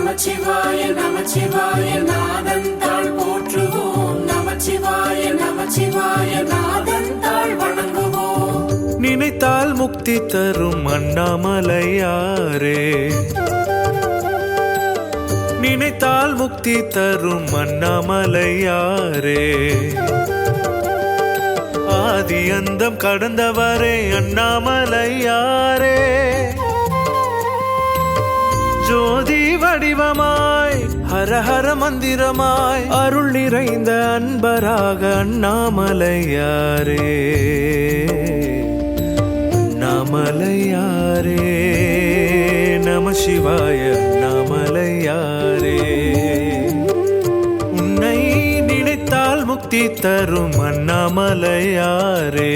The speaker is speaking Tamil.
நமச்சிவாய நமச்சிவாய நாதந்தாள் போற்றுவோம். நமச்சிவாய நமச்சிவாய நாதந்தாள் வணங்குவோம். நினைத்தால் முக்தி தரும் அண்ணாமலையாரே, நினைத்தால் முக்தி தரும் அண்ணாமலையாரே, ஆதி அந்தம் கடந்தவரே அண்ணாமலையாரே, ஜோதி வடிவமாய் ஹரஹர மந்திரமாய் அருள் நிறைந்த அன்பராக அண்ணாமலையாரே, அண்ணாமலையாரே, நம சிவாய அண்ணாமலையாரே, உன்னை நினைத்தால் முக்தி தரும் அண்ணாமலையாரே.